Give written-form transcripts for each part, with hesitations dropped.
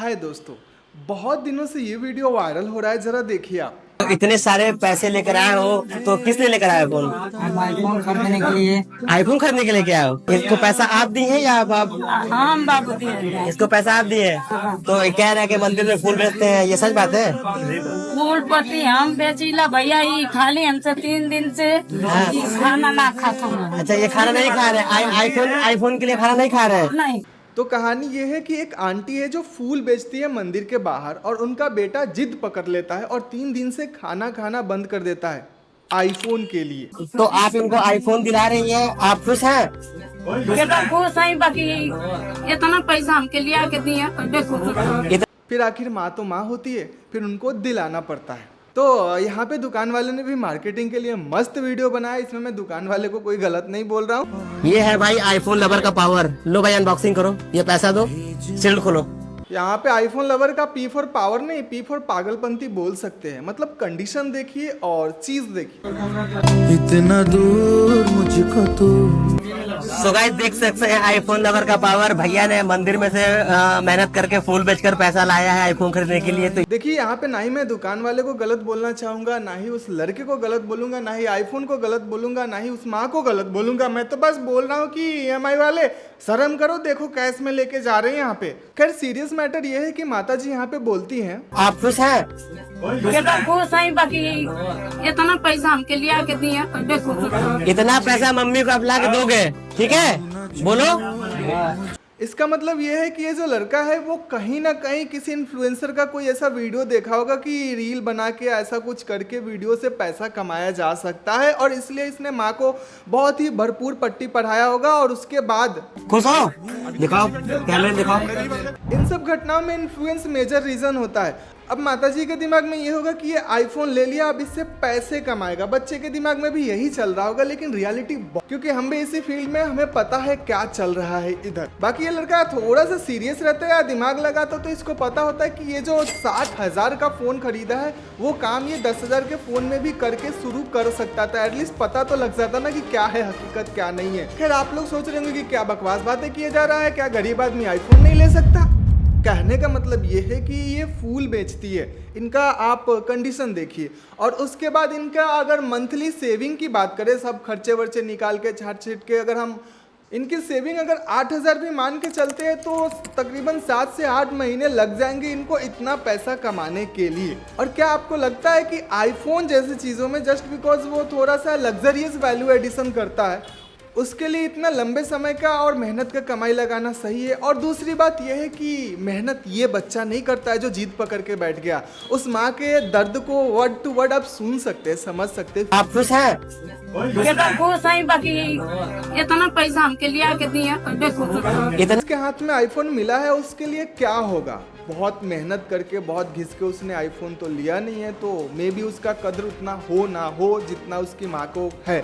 हाय दोस्तों, बहुत दिनों से ये वीडियो वायरल हो रहा है, जरा देखिए आप। इतने सारे पैसे लेकर आए हो तो किस लिए लेकर आए फोन? आईफोन खरीदने के लिए। आईफोन खरीदने के लिए क्या हो? इसको पैसा आप दिए हैं या आप हाँ हम बाबू दिए। इसको पैसा आप दिए हैं? तो कह रहे हैं कि मंदिर में फूल बेचते हैं, ये सच बात है? फूल पत्ती हम बेचीला भैया, ही खाली हमसे 3 दिन से खाना ना खाता हूँ। अच्छा, ये खाना नहीं खा रहे? आईफोन के लिए खाना नहीं खा रहे? नहीं। तो कहानी ये है कि एक आंटी है जो फूल बेचती है मंदिर के बाहर, और उनका बेटा जिद पकड़ लेता है और 3 दिन से खाना खाना बंद कर देता है आईफोन के लिए। तो आप इनको आईफोन दिला रही हैं, आप खुश हैं? कितना खुश है, बाकी इतना पैसा हमके लिया के दिए खुश। फिर आखिर माँ तो माँ होती है, फिर उनको दिलाना पड़ता है। तो यहाँ पे दुकान वाले ने भी मार्केटिंग के लिए मस्त वीडियो बनाया। इसमें मैं दुकान वाले को कोई गलत नहीं बोल रहा हूँ। ये है भाई आईफोन लवर का पावर। लो भाई, अनबॉक्सिंग करो, ये पैसा दो, शील्ड खोलो। यहाँ पे आईफोन लवर का पी फॉर पावर नहीं, पी फॉर पागलपंती बोल सकते हैं। मतलब कंडीशन देखिए और चीज देखिए। इतना दूर मुझको तू। सो गाइस, देख सकते हैं आईफोन लवर का पावर। भैया ने मंदिर में से मेहनत करके फूल बेचकर पैसा लाया है आईफोन खरीदने के लिए। तो देखिए, यहाँ पे ना ही मैं दुकान वाले को गलत बोलना चाहूंगा, ना ही उस लड़के को गलत बोलूंगा, ना ही आईफोन को गलत बोलूंगा, ना ही उस माँ को गलत बोलूंगा। मैं तो बस बोल रहा हूँ कि ईएमआई वाले शर्म करो, देखो कैश में लेके जा रहे हैं यहाँ पे। खैर, सीरियस मैटर ये है कि माता जी यहाँ पे बोलती हैं, आप खुश हैं? कितना खुश है, बाकी इतना पैसा हमके लिया के दिए खुश। इतना पैसा मम्मी को आप ला के दोगे? ठीक है, बोलो। इसका मतलब ये है कि ये जो लड़का है वो कहीं ना कहीं किसी इन्फ्लुएंसर का कोई ऐसा वीडियो देखा होगा कि रील बना के ऐसा कुछ करके वीडियो से पैसा कमाया जा सकता है, और इसलिए इसने माँ को बहुत ही भरपूर पट्टी पढ़ाया होगा। और उसके बाद खुश हो? दिखाओ, कैमरे दिखाओ। इन सब घटनाओं में इन्फ्लुएंस मेजर रीजन होता है। अब माताजी के दिमाग में ये होगा कि ये आईफोन ले लिया, अब इससे पैसे कमाएगा। बच्चे के दिमाग में भी यही चल रहा होगा, लेकिन रियलिटी, क्योंकि हम भी इसी फील्ड में, हमें पता है क्या चल रहा है इधर। बाकी ये लड़का थोड़ा सा सीरियस रहता है या दिमाग लगाता तो इसको पता होता है कि ये जो 60,000 का फोन खरीदा है वो काम ये 10,000 के फोन में भी करके शुरू कर सकता था। एटलीस्ट पता तो लग जाता ना कि क्या है हकीकत, क्या नहीं है। खैर, आप लोग सोच रहे होंगे कि क्या बकवास बातें किए जा रहा है, क्या गरीब आदमी आईफोन नहीं ले सकता? कहने का मतलब ये है कि ये फूल बेचती है। इनका आप कंडीशन देखिए, और उसके बाद इनका अगर मंथली सेविंग की बात करें, सब खर्चे वर्चे निकाल के छाट छीट के, अगर हम इनकी सेविंग अगर 8,000 भी मान के चलते हैं तो तकरीबन 7 से 8 महीने लग जाएंगे इनको इतना पैसा कमाने के लिए। और क्या आपको लगता है कि आईफोन जैसी चीज़ों में जस्ट बिकॉज वो थोड़ा सा लग्जरियस वैल्यू एडिशन करता है, उसके लिए इतना लंबे समय का और मेहनत का कमाई लगाना सही है? और दूसरी बात यह है कि मेहनत ये बच्चा नहीं करता है जो जीत पकड़ के बैठ गया। उस माँ के दर्द को वर्ड टू वर्ड आप सुन सकते हैं, समझ सकते हैं। आप खुश हैं? कितना खुश है, बाकी इतना पैसा हमके लिया के दिए खुश। इसके हाथ में आईफोन मिला है, उसके लिए क्या होगा? बहुत मेहनत करके, बहुत घिस के उसने आईफोन तो लिया नहीं है, तो मे बी उसका कदर उतना हो ना हो जितना उसकी माँ को है।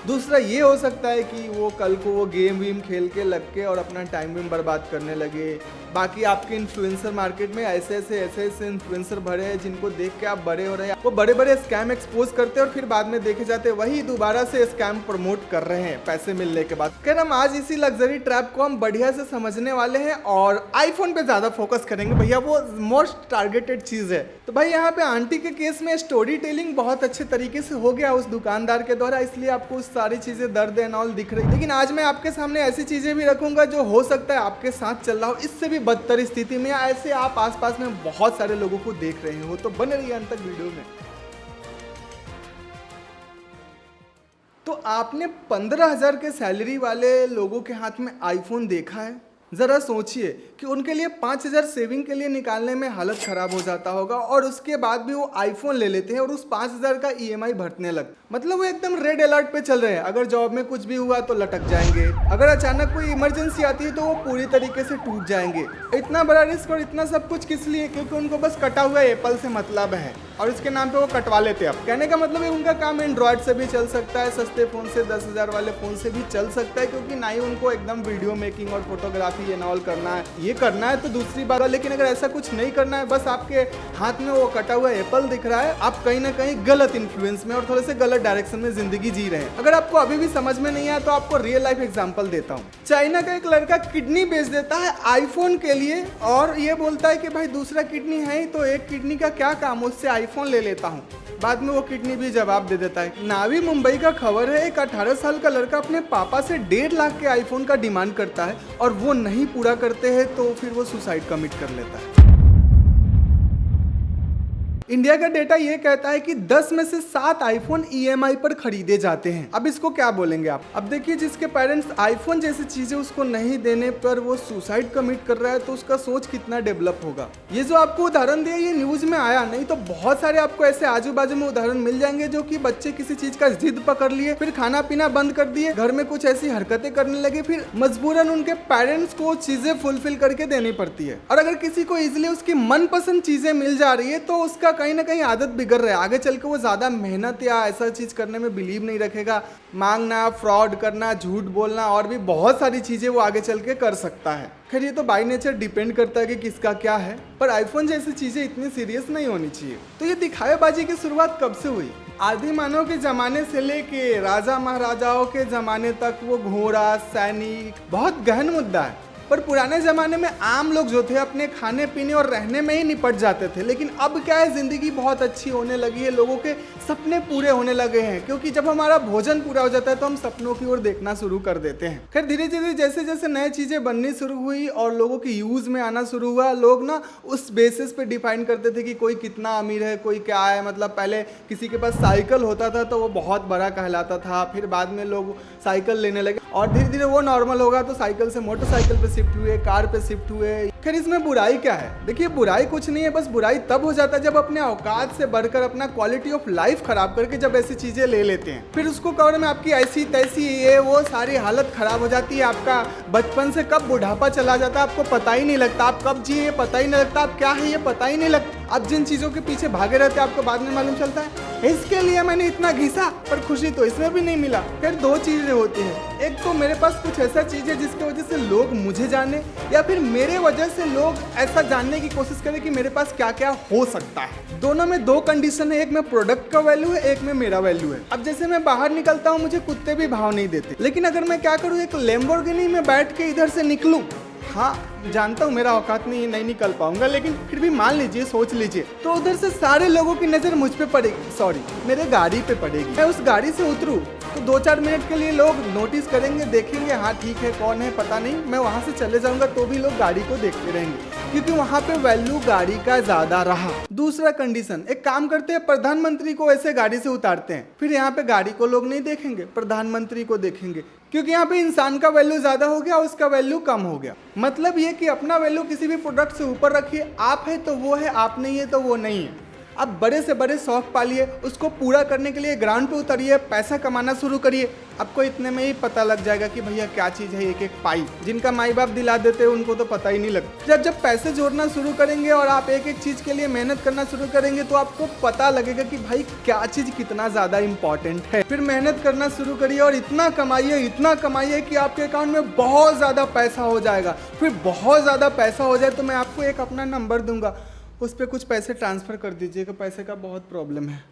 दूसरा ये हो सकता है कि वो कल को वो गेम वीम खेल के लग के और अपना टाइम वीम बर्बाद करने लगे। बाकी आपके इन्फ्लुएंसर मार्केट में ऐसे ऐसे इन्फ्लुएंसर भरे हैं जिनको देख के आप बड़े हो रहे हैं। वो बड़े बड़े स्कैम एक्सपोज करते हैं और फिर बाद में देखे जाते हैं वही दोबारा से स्कैम प्रमोट कर रहे हैं पैसे मिलने के बाद। खैर, हम आज इसी लग्जरी ट्रैप को हम बढ़िया से समझने वाले हैं और आईफोन पे ज्यादा फोकस करेंगे। भैया वो मोस्ट टारगेटेड चीज है। तो भाई, यहाँ पे आंटी के केस में स्टोरी टेलिंग बहुत अच्छे तरीके से हो गया उस दुकानदार के द्वारा, इसलिए आपको सारी चीजें दर्द एंड ऑल दिख रही। लेकिन आज मैं आपके सामने ऐसी चीजें भी रखूंगा जो हो सकता है आपके साथ चल रहा हो इससे भी बदतर स्थिति में, या ऐसे आप आसपास में बहुत सारे लोगों को देख रहे हो। तो बने रहिए अंत तक वीडियो में। तो आपने 15,000 के सैलरी वाले लोगों के हाथ में आईफोन देखा है? जरा सोचिए कि उनके लिए 5,000 सेविंग के लिए निकालने में हालत खराब हो जाता होगा, और उसके बाद भी वो आईफोन ले लेते हैं और उस 5,000 का ईएमआई भरने लगते। मतलब वो एकदम रेड अलर्ट पे चल रहे हैं। अगर जॉब में कुछ भी हुआ तो लटक जाएंगे, अगर अचानक कोई इमरजेंसी आती है तो वो पूरी तरीके से टूट जाएंगे। इतना बड़ा रिस्क और इतना सब कुछ किस लिए? क्योंकि उनको बस कटा हुआ एप्पल से मतलब है और इसके नाम पे वो कटवा लेते हैं। अब कहने का मतलब है उनका काम एंड्रॉयड से भी चल सकता है, सस्ते फोन से, 10,000 वाले फोन से भी चल सकता है, क्योंकि ना ही उनको एकदम वीडियो मेकिंग और फोटोग्राफी फोटोग्राफी एंड ऑल करना है, ये करना है तो दूसरी बात है, लेकिन अगर ऐसा कुछ नहीं करना है, बस आपके हाथ में वो कटा हुआ एप्पल दिख रहा है, आप कहीं ना कहीं गलत इन्फ्लुएंस में और थोड़े से गलत डायरेक्शन में जिंदगी जी रहे हैं। अगर आपको अभी भी समझ में नहीं आया तो आपको रियल लाइफ एग्जांपल देता हूँ। चाइना का एक लड़का किडनी बेच देता है आईफोन के लिए और ये बोलता है कि भाई दूसरा किडनी है ही तो एक किडनी का क्या काम, उससे आईफोन ले लेता हूँ। बाद में वो किडनी भी जवाब दे देता है। नावी मुंबई का खबर है, एक 18 साल का लड़का अपने पापा से 1.5 लाख के आईफोन का डिमांड करता है और वो नहीं पूरा करते हैं तो फिर वो सुसाइड कमिट कर लेता है। इंडिया का डेटा ये कहता है कि 10 में से 7 आईफोन EMI पर खरीदे जाते हैं। अब इसको क्या बोलेंगे आप? अब देखिए, जिसके पेरेंट्स आईफोन जैसी चीजें उसको नहीं देने पर वो सुसाइड कमिट कर रहा है तो उसका सोच कितना डेवलप होगा। ये जो आपको उदाहरण दिया ये न्यूज में आया, नहीं तो बहुत सारे आपको ऐसे आजू बाजू में उदाहरण मिल जाएंगे जो कि बच्चे किसी चीज का जिद पकड़ लिए, फिर खाना पीना बंद कर दिए, घर में कुछ ऐसी हरकतें करने लगे, फिर मजबूरन उनके पेरेंट्स को चीजें फुलफिल करके देनी पड़ती है। और अगर किसी को इजिली उसकी मनपसंद चीजें मिल जा रही है तो उसका कहीं ना कहीं आदत बिगड़ रहा है। आगे चल के वो ज्यादा मेहनत या ऐसा चीज करने में बिलीव नहीं रखेगा। मांगना, फ्रॉड करना, झूठ बोलना और भी बहुत सारी चीजें वो आगे चल के कर सकता है। खैर ये तो बाय नेचर डिपेंड करता है कि किसका क्या है, पर आईफोन जैसी चीजें इतनी सीरियस नहीं होनी चाहिए। तो ये दिखावेबाजी की शुरुआत कब से हुई? आदि मानव के जमाने से लेके राजा महाराजाओं के जमाने तक वो घोड़ा, सैनिक बहुत गहन मुद्दा है। पर पुराने ज़माने में आम लोग जो थे अपने खाने पीने और रहने में ही निपट जाते थे। लेकिन अब क्या है, ज़िंदगी बहुत अच्छी होने लगी है, लोगों के सपने पूरे होने लगे हैं, क्योंकि जब हमारा भोजन पूरा हो जाता है तो हम सपनों की ओर देखना शुरू कर देते हैं। खैर धीरे धीरे जैसे जैसे नई चीज़ें बननी शुरू हुई और लोगों की यूज़ में आना शुरू हुआ, लोग ना उस बेसिस पे डिफाइन करते थे कि कोई कितना अमीर है, कोई क्या है। मतलब पहले किसी के पास साइकिल होता था तो वो बहुत बड़ा कहलाता था, फिर बाद में लोग साइकिल लेने लगे और धीरे धीरे वो नॉर्मल होगा तो साइकिल से मोटरसाइकिल पे शिफ्ट हुए, कार पे शिफ्ट हुए। खैर इसमें बुराई क्या है? देखिए बुराई कुछ नहीं है, बस बुराई तब हो जाता है जब अपने औकात से बढ़कर अपना क्वालिटी ऑफ लाइफ खराब करके जब ऐसी चीजें ले लेते हैं। फिर उसको कवर में आपकी ऐसी तैसी ये वो सारी हालत खराब हो जाती है। आपका बचपन से कब बुढ़ापा चला जाता है आपको पता ही नहीं लगता, आप कब जिए पता ही नहीं लगता, आप क्या है ये पता ही नहीं लगता। आप जिन चीजों के पीछे भागे रहते हैं आपको बाद में मालूम चलता है इसके लिए मैंने इतना घिसा, पर खुशी तो इसमें भी नहीं मिला। फिर दो चीजें होती हैं, एक तो मेरे पास कुछ ऐसा चीज है जिसकी वजह से लोग मुझे जाने, या फिर मेरे वजह से लोग ऐसा जानने की कोशिश करें कि मेरे पास क्या क्या हो सकता है। दोनों में दो कंडीशन है, एक में प्रोडक्ट का वैल्यू है, एक में मेरा वैल्यू है। अब जैसे मैं बाहर निकलता हूँ मुझे कुत्ते भी भाव नहीं देते, लेकिन अगर मैं क्या करूँ, एक लैम्बोर्गिनी में बैठ के इधर से निकलूं, हाँ जानता हूँ मेरा औकात नहीं निकल पाऊंगा, लेकिन फिर भी मान लीजिए, सोच लीजिए, तो उधर से सारे लोगों की नजर मुझ पे पड़ेगी, सॉरी मेरे गाड़ी पे पड़ेगी। मैं उस गाड़ी से उतरूँ तो 2-4 मिनट के लिए लोग नोटिस करेंगे, देखेंगे, हाँ ठीक है कौन है पता नहीं, मैं वहाँ से चले जाऊंगा तो भी लोग गाड़ी को देखते रहेंगे, क्योंकि वहाँ पे वैल्यू गाड़ी का ज्यादा रहा। दूसरा कंडीशन, एक काम करते हैं, प्रधानमंत्री को ऐसे गाड़ी से उतारते हैं, फिर यहाँ पे गाड़ी को लोग नहीं देखेंगे, प्रधानमंत्री को देखेंगे, क्योंकि यहाँ पे इंसान का वैल्यू ज्यादा हो गया, उसका वैल्यू कम हो गया। मतलब ये कि अपना वैल्यू किसी भी प्रोडक्ट से ऊपर रखिए, आप है तो वो है, आप नहीं है तो वो नहीं है। आप बड़े से बड़े शौक पालिए, उसको पूरा करने के लिए ग्राउंड पे उतरिए, पैसा कमाना शुरू करिए, आपको इतने में ही पता लग जाएगा कि भैया क्या चीज़ है एक एक पाई। जिनका माई बाप दिला देते हैं उनको तो पता ही नहीं लगता। जब पैसे जोड़ना शुरू करेंगे और आप एक एक चीज़ के लिए मेहनत करना शुरू करेंगे तो आपको पता लगेगा कि भाई क्या चीज़ कितना ज़्यादा इंपॉर्टेंट है। फिर मेहनत करना शुरू करिए और इतना कमाइए कि आपके अकाउंट में बहुत ज़्यादा पैसा हो जाएगा। फिर बहुत ज़्यादा पैसा हो जाए तो मैं आपको एक अपना नंबर दूंगा, उस पर कुछ पैसे ट्रांसफ़र कर दीजिएगा, पैसे का बहुत प्रॉब्लम है।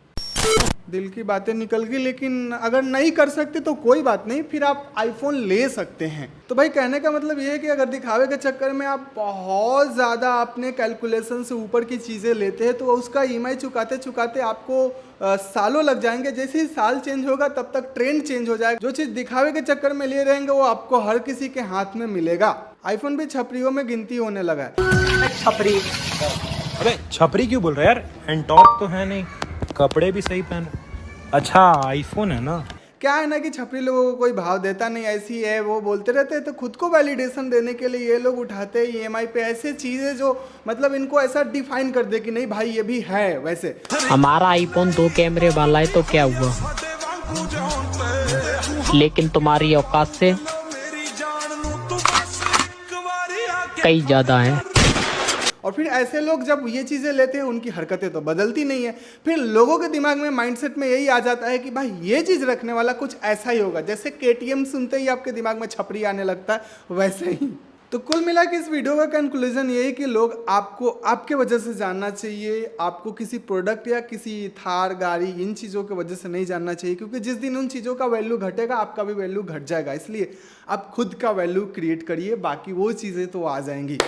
दिल की बातें निकल गई, लेकिन अगर नहीं कर सकते तो कोई बात नहीं, फिर आप आईफोन ले सकते हैं। तो भाई कहने का मतलब ये है कि अगर दिखावे के चक्कर में आप बहुत ज़्यादा अपने कैलकुलेशन से ऊपर की चीज़ें लेते हैं तो उसका EMI चुकाते चुकाते आपको सालों लग जाएंगे। जैसे ही साल चेंज होगा तब तक ट्रेंड चेंज हो जाएगा। जो चीज़ दिखावे के चक्कर में ले रहेंगे वो आपको हर किसी के हाथ में मिलेगा। आईफोन भी छपरियों में गिनती होने लगा है। छपरी, अरे छपरी क्यों बोल रहे यार, एंटॉप तो है नहीं, कपड़े भी सही पहन। अच्छा आईफोन है ना। क्या है ना कि छपरी लोगों को कोई भाव देता नहीं, ऐसी है वो बोलते रहते हैं, तो खुद को वैलिडेशन देने के लिए ये लोग उठाते हैं EMI पे ऐसे चीज़ें जो मतलब इनको ऐसा डिफाइन कर दे कि नहीं भाई ये भी है। वैसे हमारा आईफोन 2 कैमरे वाला है तो क्या हुआ, लेकिन तुम्हारी औकात से कई ज़्यादा है। और फिर ऐसे लोग जब ये चीज़ें लेते हैं उनकी हरकतें तो बदलती नहीं है। फिर लोगों के दिमाग में माइंडसेट में यही आ जाता है कि भाई ये चीज़ रखने वाला कुछ ऐसा ही होगा। जैसे KTM सुनते ही आपके दिमाग में छपरी आने लगता है, वैसे ही। तो कुल मिला के इस वीडियो का कंक्लूजन ये है कि लोग आपको आपके वजह से जानना चाहिए, आपको किसी प्रोडक्ट या किसी थार गाड़ी इन चीज़ों की वजह से नहीं जानना चाहिए, क्योंकि जिस दिन उन चीज़ों का वैल्यू घटेगा आपका भी वैल्यू घट जाएगा। इसलिए आप खुद का वैल्यू क्रिएट करिए, बाकी वो चीज़ें तो आ जाएंगी।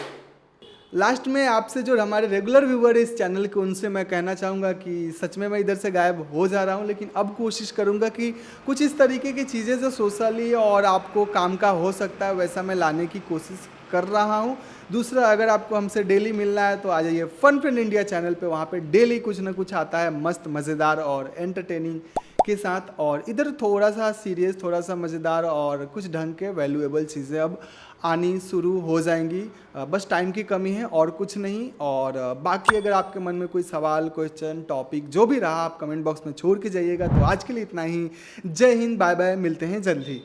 लास्ट में आपसे जो हमारे रेगुलर व्यूवर है इस चैनल के, उनसे मैं कहना चाहूँगा कि सच में मैं इधर से गायब हो जा रहा हूँ, लेकिन अब कोशिश करूँगा कि कुछ इस तरीके की चीज़ें जो सोशली और आपको काम का हो सकता है वैसा मैं लाने की कोशिश कर रहा हूँ। दूसरा, अगर आपको हमसे डेली मिलना है तो आ जाइए फन फ्रेंड इंडिया चैनल पे, वहाँ पे डेली कुछ ना कुछ आता है मस्त मज़ेदार और एंटरटेनिंग के साथ। और इधर थोड़ा सा सीरियस, थोड़ा सा मज़ेदार और कुछ ढंग के वैल्यूएबल चीज़ें अब आनी शुरू हो जाएंगी। बस टाइम की कमी है और कुछ नहीं। और बाकी अगर आपके मन में कोई सवाल, क्वेश्चन, टॉपिक जो भी रहा आप कमेंट बॉक्स में छोड़ के जाइएगा। तो आज के लिए इतना ही। जय हिंद, बाय बाय, मिलते हैं जल्द ही।